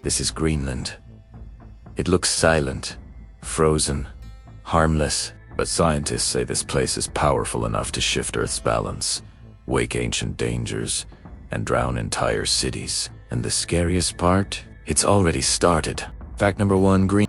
This is Greenland. It looks silent, frozen, harmless, but scientists say this place is powerful enough to shift Earth's balance, wake ancient dangers, and drown entire cities. And the scariest part? It's already started. Fact number 1, Greenland.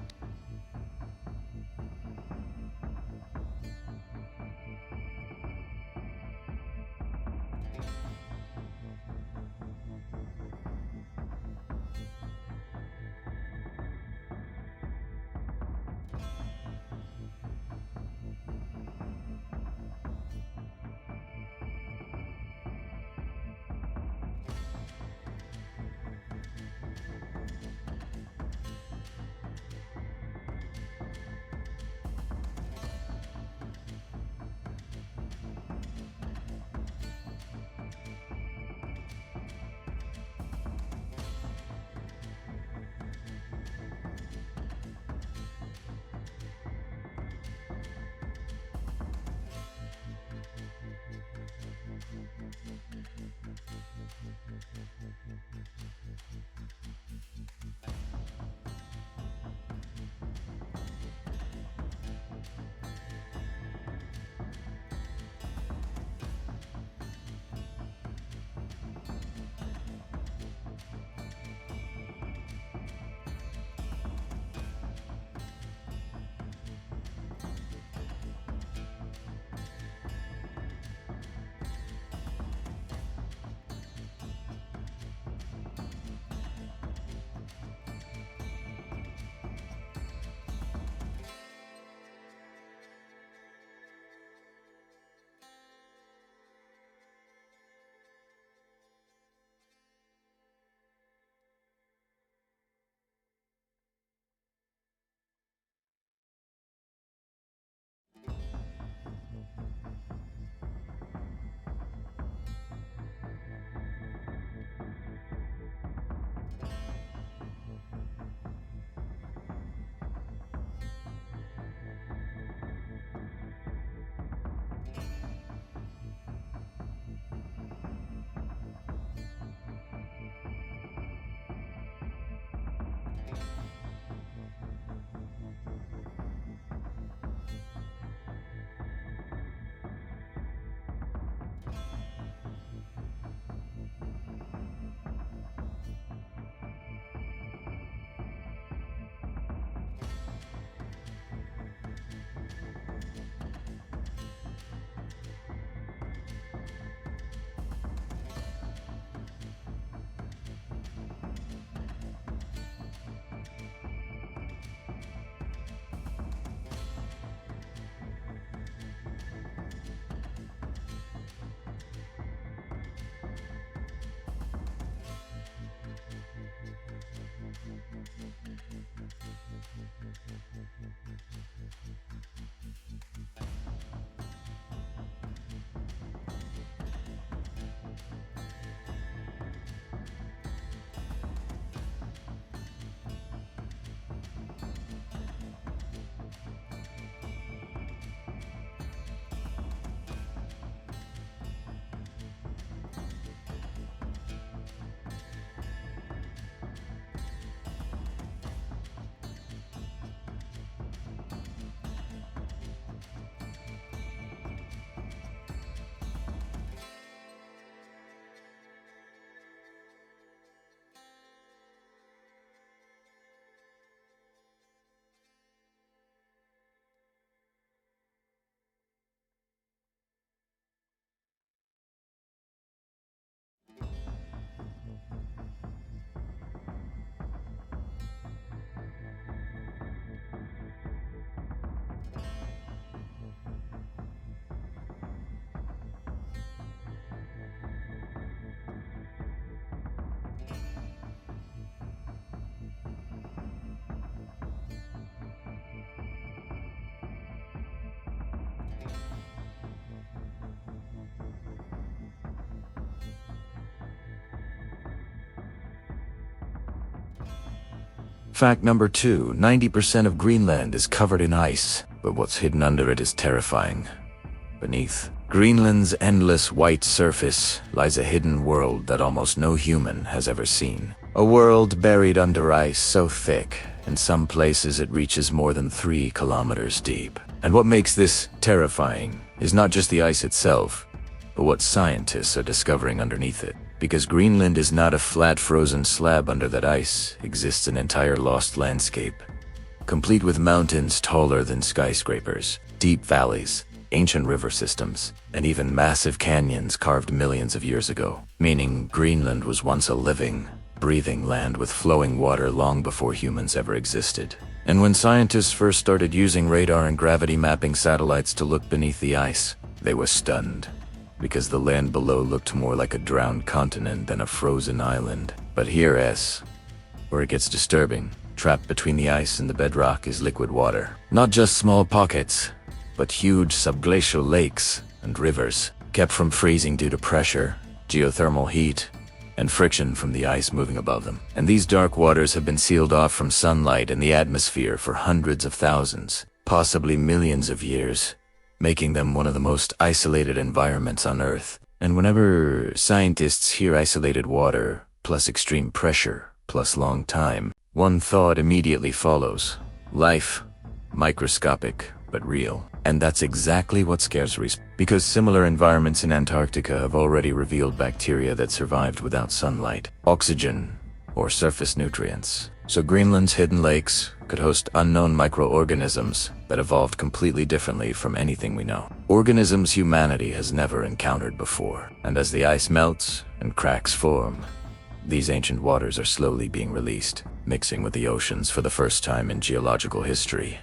Fact number 2, 90% of Greenland is covered in ice, but what's hidden under it is terrifying. Beneath Greenland's endless white surface lies a hidden world that almost no human has ever seen. A world buried under ice so thick, in some places it reaches more than 3 kilometers deep. And what makes this terrifying is not just the ice itself, but what scientists are discovering underneath it. Because Greenland is not a flat frozen slab. Under that ice exists an entire lost landscape, complete with mountains taller than skyscrapers, deep valleys, ancient river systems, and even massive canyons carved millions of years ago. Meaning Greenland was once a living, breathing land with flowing water long before humans ever existed. And when scientists first started using radar and gravity mapping satellites to look beneath the ice, they were stunned, because the land below looked more like a drowned continent than a frozen island. But here's where it gets disturbing. Trapped between the ice and the bedrock is liquid water. Not just small pockets, but huge subglacial lakes and rivers, kept from freezing due to pressure, geothermal heat, and friction from the ice moving above them. And these dark waters have been sealed off from sunlight and the atmosphere for hundreds of thousands, possibly millions of years, making them one of the most isolated environments on Earth. And whenever scientists hear isolated water, plus extreme pressure, plus long time, one thought immediately follows. Life, microscopic, but real. And that's exactly what scares researchers, because similar environments in Antarctica have already revealed bacteria that survived without sunlight, oxygen, or surface nutrients. So Greenland's hidden lakes could host unknown microorganisms that evolved completely differently from anything we know. Organisms humanity has never encountered before. And as the ice melts and cracks form, these ancient waters are slowly being released, mixing with the oceans for the first time in geological history.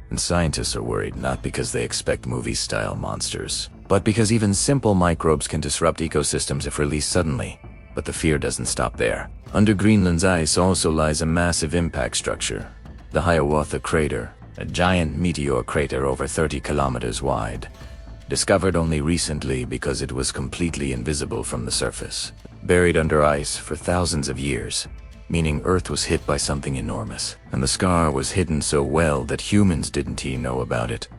And scientists are worried not because they expect movie-style monsters, but because even simple microbes can disrupt ecosystems if released suddenly. But the fear doesn't stop there. Under Greenland's ice also lies a massive impact structure, the Hiawatha Crater, a giant meteor crater over 30 kilometers wide, discovered only recently because it was completely invisible from the surface. Buried under ice for thousands of years, meaning Earth was hit by something enormous. And the scar was hidden so well that humans didn't even know about it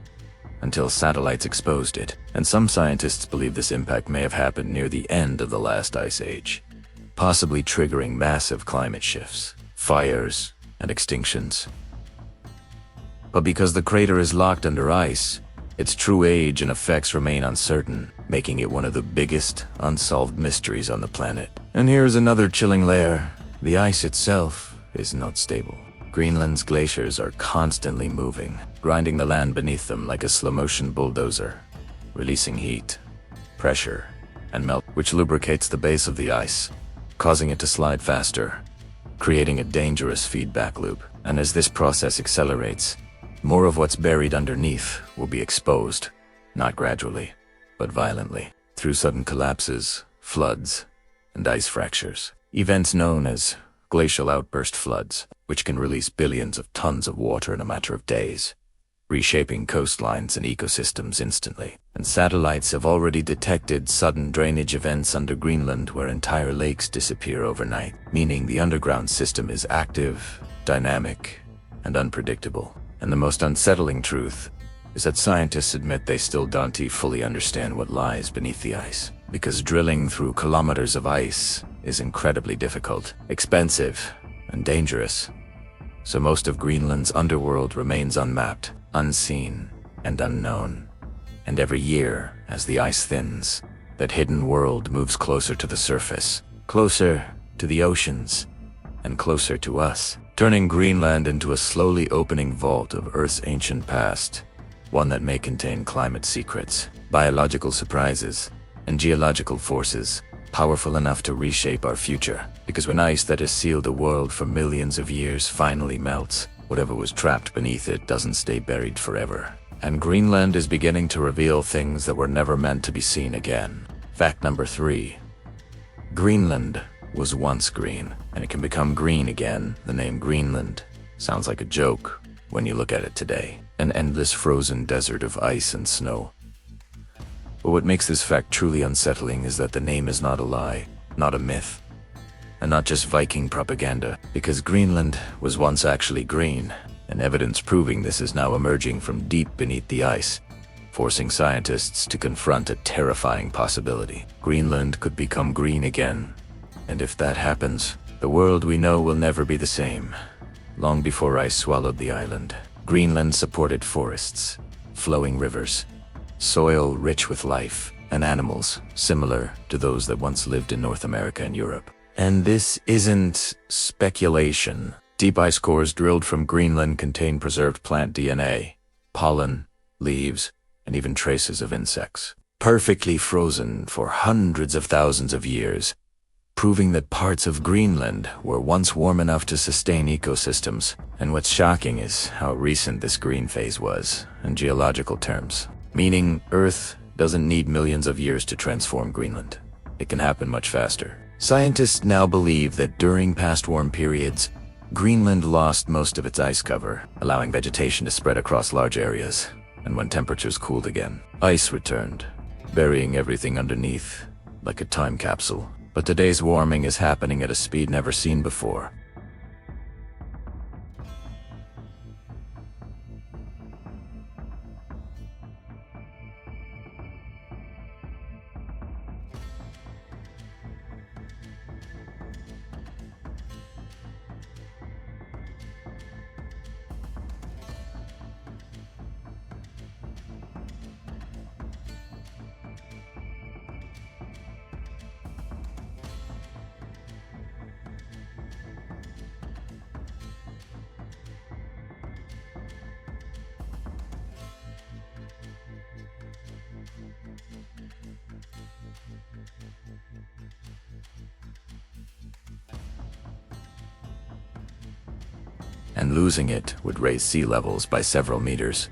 until satellites exposed it. And some scientists believe this impact may have happened near the end of the last ice age, possibly triggering massive climate shifts, fires, and extinctions. But because the crater is locked under ice, its true age and effects remain uncertain, making it one of the biggest unsolved mysteries on the planet. And here's another chilling layer. The ice itself is not stable. Greenland's glaciers are constantly moving, grinding the land beneath them like a slow-motion bulldozer, releasing heat, pressure, and melt, which lubricates the base of the ice, causing it to slide faster, creating a dangerous feedback loop. And as this process accelerates, more of what's buried underneath will be exposed, not gradually, but violently, through sudden collapses, floods, and ice fractures. Events known as glacial outburst floods, which can release billions of tons of water in a matter of days, reshaping coastlines and ecosystems instantly. And satellites have already detected sudden drainage events under Greenland where entire lakes disappear overnight, meaning the underground system is active, dynamic, and unpredictable. And the most unsettling truth is that scientists admit they still don't fully understand what lies beneath the ice, because drilling through kilometers of ice is incredibly difficult, expensive, and dangerous. So most of Greenland's underworld remains unmapped, unseen, and unknown. And every year, as the ice thins, that hidden world moves closer to the surface, closer to the oceans, and closer to us, turning Greenland into a slowly opening vault of Earth's ancient past, one that may contain climate secrets, biological surprises, and geological forces powerful enough to reshape our future. Because when ice that has sealed the world for millions of years finally melts, whatever was trapped beneath it doesn't stay buried forever. And Greenland is beginning to reveal things that were never meant to be seen again. Fact number 3. Greenland was once green, and it can become green again. The name Greenland sounds like a joke when you look at it today. An endless frozen desert of ice and snow. But what makes this fact truly unsettling is that the name is not a lie, not a myth, and not just Viking propaganda, because Greenland was once actually green, and evidence proving this is now emerging from deep beneath the ice, forcing scientists to confront a terrifying possibility. Greenland could become green again, and if that happens, The world we know will never be the same. Long before ice swallowed the island, Greenland supported forests, flowing rivers, soil rich with life, and animals similar to those that once lived in North America and Europe. And this isn't speculation. Deep ice cores drilled from Greenland contain preserved plant DNA, pollen, leaves, and even traces of insects, perfectly frozen for hundreds of thousands of years, proving that parts of Greenland were once warm enough to sustain ecosystems. And what's shocking is how recent this green phase was, in geological terms, meaning Earth doesn't need millions of years to transform Greenland. It can happen much faster. Scientists now believe that during past warm periods, Greenland lost most of its ice cover, allowing vegetation to spread across large areas. And when temperatures cooled again, ice returned, burying everything underneath, like a time capsule. But today's warming is happening at a speed never seen before. And losing it would raise sea levels by several meters,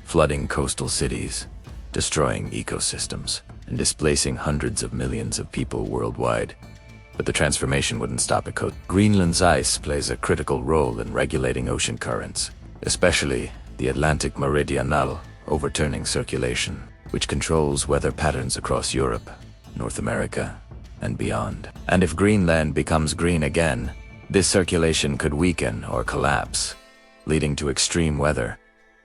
flooding coastal cities, destroying ecosystems, and displacing hundreds of millions of people worldwide. But the transformation wouldn't stop at coast. Greenland's ice plays a critical role in regulating ocean currents, especially the Atlantic Meridional overturning circulation, which controls weather patterns across Europe, North America, and beyond. And if Greenland becomes green again, this circulation could weaken or collapse, leading to extreme weather,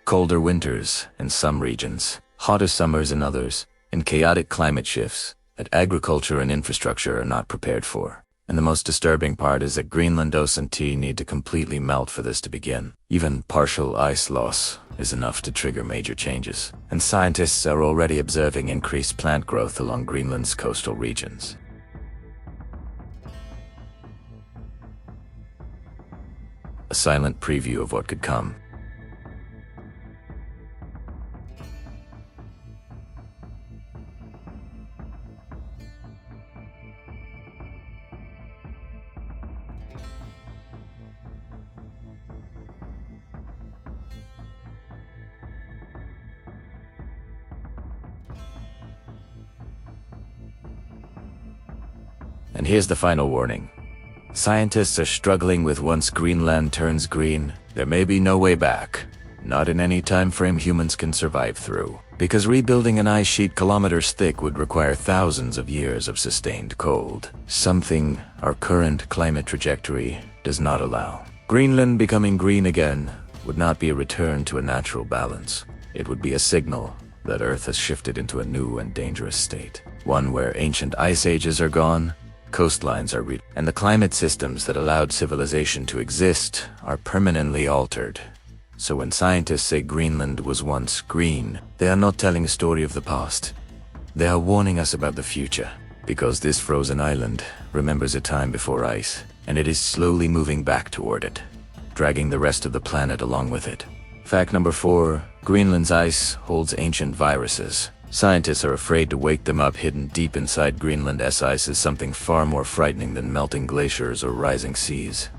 colder winters in some regions, hotter summers in others, and chaotic climate shifts that agriculture and infrastructure are not prepared for. And the most disturbing part is that Greenland ice and tea need to completely melt for this to begin. Even partial ice loss is enough to trigger major changes, and scientists are already observing increased plant growth along Greenland's coastal regions. A silent preview of what could come. And here's the final warning. Scientists are struggling with once Greenland turns green, there may be no way back. Not in any time frame humans can survive through. Because rebuilding an ice sheet kilometers thick would require thousands of years of sustained cold. Something our current climate trajectory does not allow. Greenland becoming green again would not be a return to a natural balance. It would be a signal that Earth has shifted into a new and dangerous state. One where ancient ice ages are gone, coastlines are and the climate systems that allowed civilization to exist are permanently altered. So when scientists say Greenland was once green, they are not telling a story of the past. They are warning us about the future, because this frozen island remembers a time before ice, and it is slowly moving back toward it, dragging the rest of the planet along with it. Fact number 4, Greenland's ice holds ancient viruses. Scientists are afraid to wake them up. Hidden deep inside Greenland's ice is something far more frightening than melting glaciers or rising seas.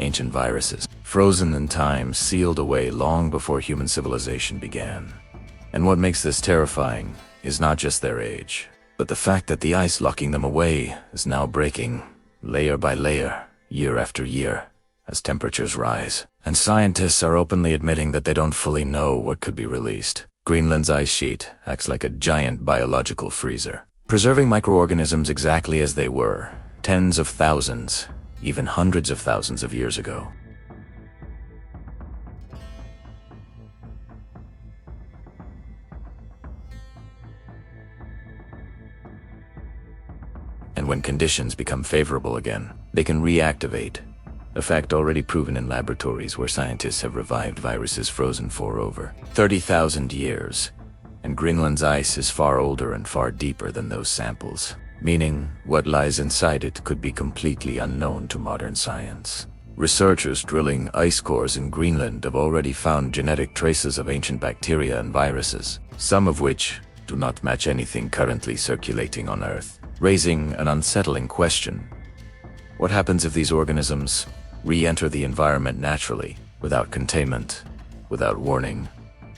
Ancient viruses, frozen in time, sealed away long before human civilization began. And what makes this terrifying is not just their age, but the fact that the ice locking them away is now breaking, layer by layer, year after year, as temperatures rise. And scientists are openly admitting that they don't fully know what could be released. Greenland's ice sheet acts like a giant biological freezer, preserving microorganisms exactly as they were, tens of thousands, even hundreds of thousands of years ago. And when conditions become favorable again, they can reactivate, a fact already proven in laboratories where scientists have revived viruses frozen for over 30,000 years. And Greenland's ice is far older and far deeper than those samples, meaning what lies inside it could be completely unknown to modern science. Researchers drilling ice cores in Greenland have already found genetic traces of ancient bacteria and viruses, some of which do not match anything currently circulating on Earth, raising an unsettling question. What happens if these organisms re-enter the environment naturally, without containment, without warning,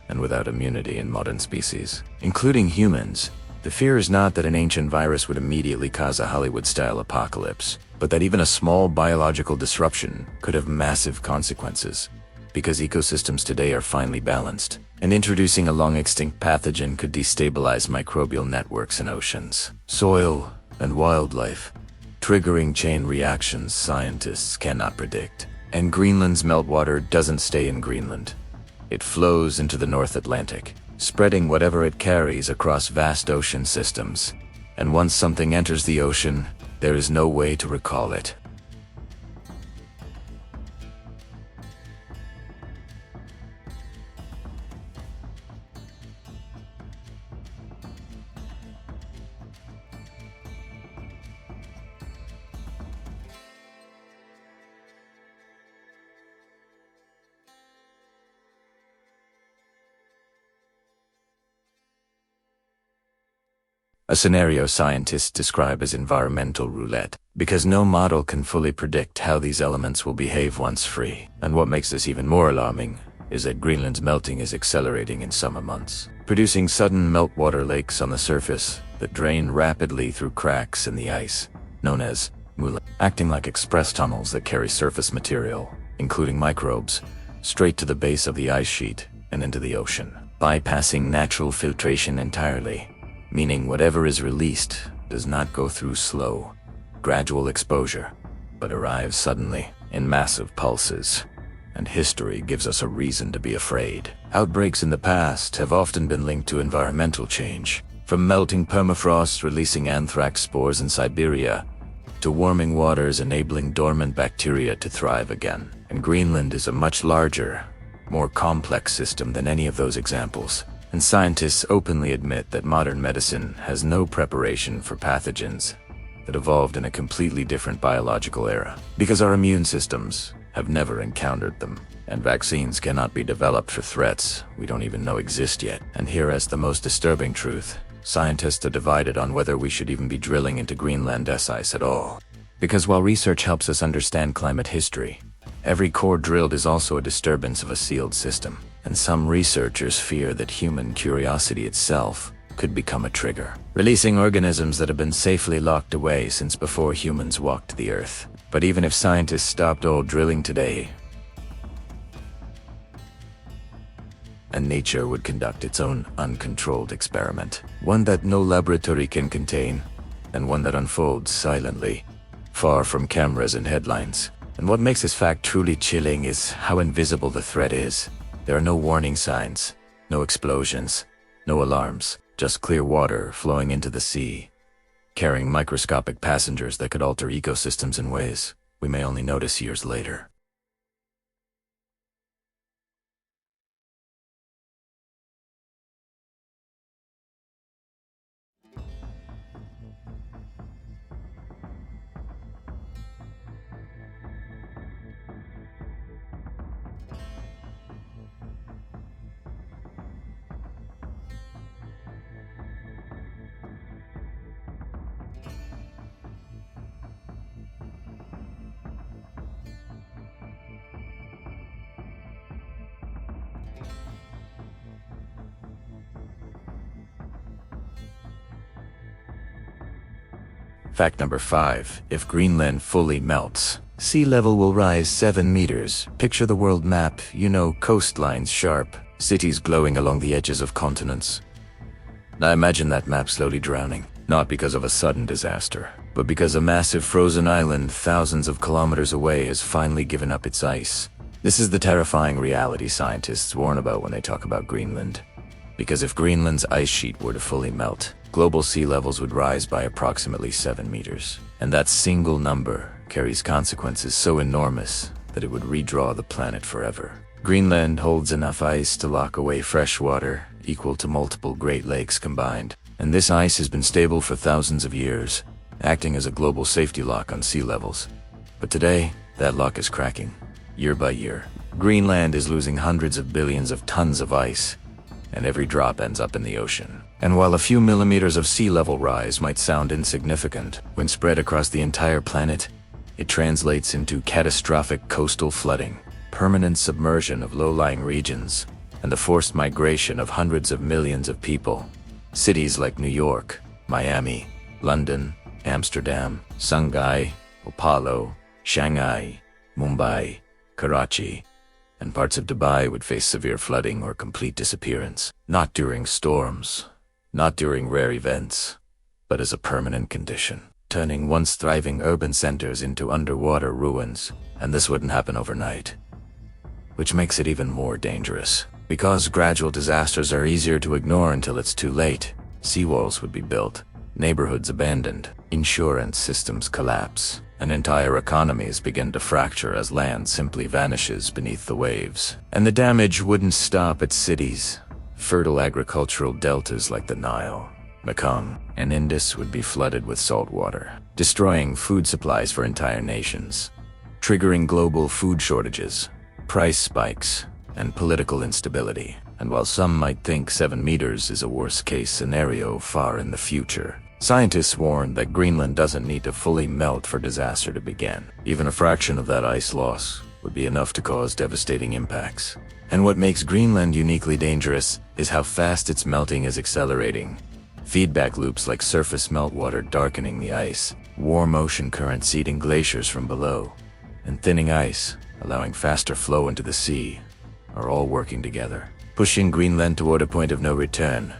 and without immunity in modern species, including humans? The fear is not that an ancient virus would immediately cause a Hollywood-style apocalypse, but that even a small biological disruption could have massive consequences, because ecosystems today are finely balanced, and introducing a long-extinct pathogen could destabilize microbial networks in oceans, soil, and wildlife, triggering chain reactions scientists cannot predict. And Greenland's meltwater doesn't stay in Greenland. It flows into the North Atlantic, spreading whatever it carries across vast ocean systems. And once something enters the ocean, there is no way to recall it. A scenario scientists describe as environmental roulette, because no model can fully predict how these elements will behave once free. And what makes this even more alarming is that Greenland's melting is accelerating in summer months, producing sudden meltwater lakes on the surface that drain rapidly through cracks in the ice, known as moulins, acting like express tunnels that carry surface material, including microbes, straight to the base of the ice sheet and into the ocean, bypassing natural filtration entirely. Meaning whatever is released does not go through slow, gradual exposure, but arrives suddenly in massive pulses. And history gives us a reason to be afraid. Outbreaks in the past have often been linked to environmental change, from melting permafrost releasing anthrax spores in Siberia, to warming waters enabling dormant bacteria to thrive again. And Greenland is a much larger, more complex system than any of those examples. And scientists openly admit that modern medicine has no preparation for pathogens that evolved in a completely different biological era, because our immune systems have never encountered them, and vaccines cannot be developed for threats we don't even know exist yet. And here is the most disturbing truth. Scientists are divided on whether we should even be drilling into Greenland ice at all. Because while research helps us understand climate history, every core drilled is also a disturbance of a sealed system. And some researchers fear that human curiosity itself could become a trigger, releasing organisms that have been safely locked away since before humans walked the earth. But even if scientists stopped all drilling today, and nature would conduct its own uncontrolled experiment, one that no laboratory can contain, and one that unfolds silently, far from cameras and headlines. And what makes this fact truly chilling is how invisible the threat is. There are no warning signs, no explosions, no alarms, just clear water flowing into the sea, carrying microscopic passengers that could alter ecosystems in ways we may only notice years later. Fact number 5. If Greenland fully melts, sea level will rise 7 meters. Picture the world map, coastlines sharp, cities glowing along the edges of continents. Now imagine that map slowly drowning, not because of a sudden disaster, but because a massive frozen island thousands of kilometers away has finally given up its ice. This is the terrifying reality scientists warn about when they talk about Greenland. Because if Greenland's ice sheet were to fully melt, global sea levels would rise by approximately 7 meters. And that single number carries consequences so enormous that it would redraw the planet forever. Greenland holds enough ice to lock away fresh water equal to multiple Great Lakes combined. And this ice has been stable for thousands of years, acting as a global safety lock on sea levels. But today, that lock is cracking, year by year. Greenland is losing hundreds of billions of tons of ice, and every drop ends up in the ocean. And while a few millimeters of sea level rise might sound insignificant, when spread across the entire planet, it translates into catastrophic coastal flooding, permanent submersion of low-lying regions, and the forced migration of hundreds of millions of people. Cities like New York, Miami, London, Amsterdam, Shanghai, Opalo, Shanghai, Mumbai, Karachi, and parts of Dubai would face severe flooding or complete disappearance. Not during storms, not during rare events, but as a permanent condition, turning once thriving urban centers into underwater ruins. And this wouldn't happen overnight, which makes it even more dangerous. Because gradual disasters are easier to ignore until it's too late, seawalls would be built, neighborhoods abandoned, insurance systems collapse, and entire economies begin to fracture as land simply vanishes beneath the waves. And the damage wouldn't stop at cities. Fertile agricultural deltas like the Nile, Mekong, and Indus would be flooded with salt water, destroying food supplies for entire nations, triggering global food shortages, price spikes, and political instability. And while some might think 7 meters is a worst-case scenario far in the future, scientists warn that Greenland doesn't need to fully melt for disaster to begin. Even a fraction of that ice loss would be enough to cause devastating impacts. And what makes Greenland uniquely dangerous is how fast its melting is accelerating. Feedback loops like surface meltwater darkening the ice, warm ocean currents seeding glaciers from below, and thinning ice, allowing faster flow into the sea, are all working together, pushing Greenland toward a point of no return.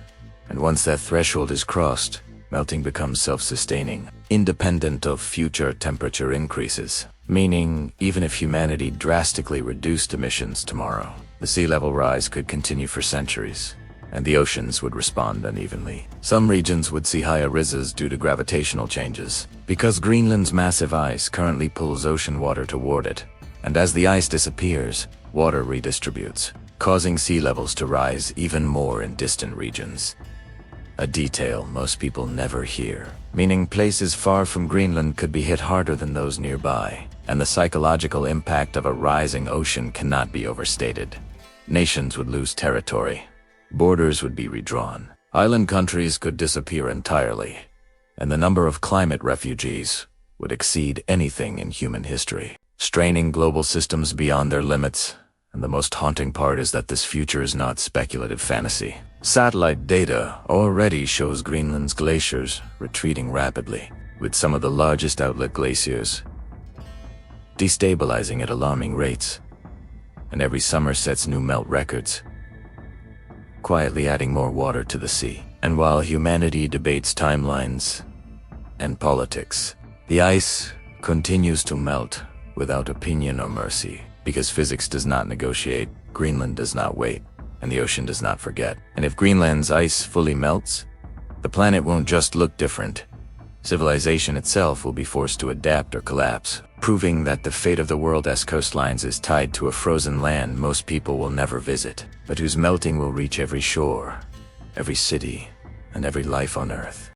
And once that threshold is crossed, melting becomes self-sustaining, independent of future temperature increases. Meaning, even if humanity drastically reduced emissions tomorrow, the sea level rise could continue for centuries, and the oceans would respond unevenly. Some regions would see higher rises due to gravitational changes, because Greenland's massive ice currently pulls ocean water toward it. And as the ice disappears, water redistributes, causing sea levels to rise even more in distant regions. A detail most people never hear, meaning places far from Greenland could be hit harder than those nearby, and the psychological impact of a rising ocean cannot be overstated. Nations would lose territory, borders would be redrawn, island countries could disappear entirely, and the number of climate refugees would exceed anything in human history, straining global systems beyond their limits. And the most haunting part is that this future is not speculative fantasy. Satellite data already shows Greenland's glaciers retreating rapidly, with some of the largest outlet glaciers destabilizing at alarming rates. And every summer sets new melt records, quietly adding more water to the sea. And while humanity debates timelines and politics, the ice continues to melt without opinion or mercy. Because physics does not negotiate, Greenland does not wait, and the ocean does not forget. And if Greenland's ice fully melts, the planet won't just look different. Civilization itself will be forced to adapt or collapse, proving that the fate of the world's coastlines is tied to a frozen land most people will never visit, but whose melting will reach every shore, every city, and every life on Earth.